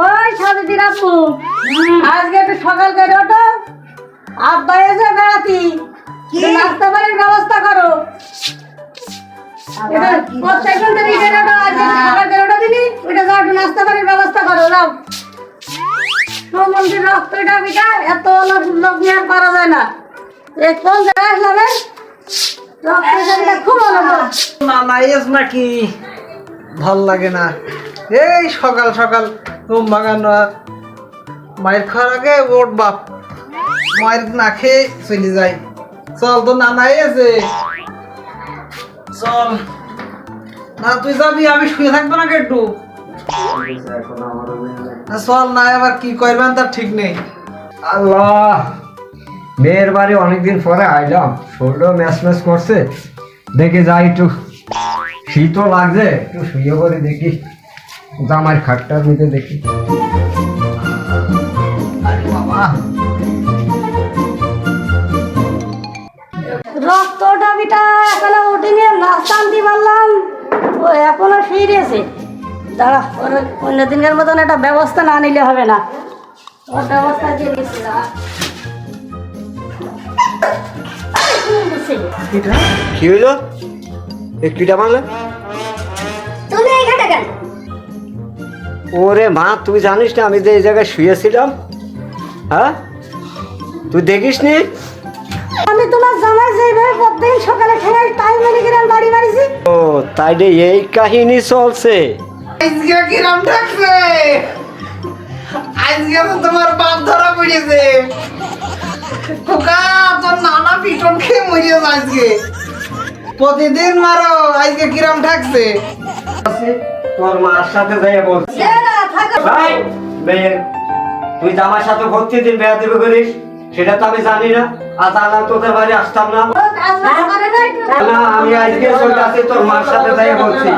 ওই সাবিত্রী আপু, আজকে একটু সকাল করে ওঠো। আব্বা এসে বেড়াতি, নাস্তা পানির ব্যবস্থা করো। নাস্তা পানির ব্যবস্থা করো যাও। সমুদ্রের রক্তটা বিটা এত লোক নিয়ে করা যায় না। কোন জায়গায় আসলাম? খুব ভালো না নাইস নাকি ভাল লাগে না। এই সকাল সকাল ঘুম ভাঙানো, মায়ের খাওয়ার আগে ওর বাপ মায়ের না খেয়ে চলে যায়। চল তো না নাই আছে, চল না তুই যাবি, আমি শুয়ে থাকবো না একটু। চল না, এবার কি করবেন তার ঠিক নেই। আল্লাহ, মেয়ের বাড়ি অনেকদিন পরে আইলাম, শরীরও ম্যাচ ম্যাচ করছে। দেখে যাই একটু, শীতও লাগছে, একটু শুয়ে করে দেখি জামার খাটটার মধ্যে দেখি। আরে বাবা, রক্তটা বিটা এখনো উঠিনি, নাস্তা আনতে পারলাম। ও এখনো ফিরেছে। দাঁড়া, অন্য দিনের মতন একটা ব্যবস্থা না নিলে হবে না। ওর ব্যবস্থা দিয়ে দিয়েছিলাম। কি হইলো? কিটা মারলে? তুমি এইখানে কেন? ওরে মা, তুই জানিস না আমি যে এই জায়গায় শুয়েছিলাম? হ্যাঁ, তুই দেখিস নি? আমি তোমার জামাই যেভাবে প্রত্যেক সকালে ঠেঙাই তাই মনে কিরাম বাড়ি মারিছি। ও তাই রে, এই কাহিনী চলছে। আজকে কিরাম থাকছে? আজকে তো তোমার বাপ ধরা পড়েছে। খোকা, তোর নানা পিটন খেয়ে মরিয়ে আজকে। প্রতিদিন মারো, আজকে কিরাম থাকছে? তোর মার সাথে যাই বলছি। ভাই, মেয়ে, তুই জামার সাথে প্রতিদিন বেড়া দেবে করিস, সেটা তো আমি জানি না। আর জানা তোদের বাড়ি আসতাম না। না, আমি আজকে চলে আসি, তোর মার সাথে যাই বলছি।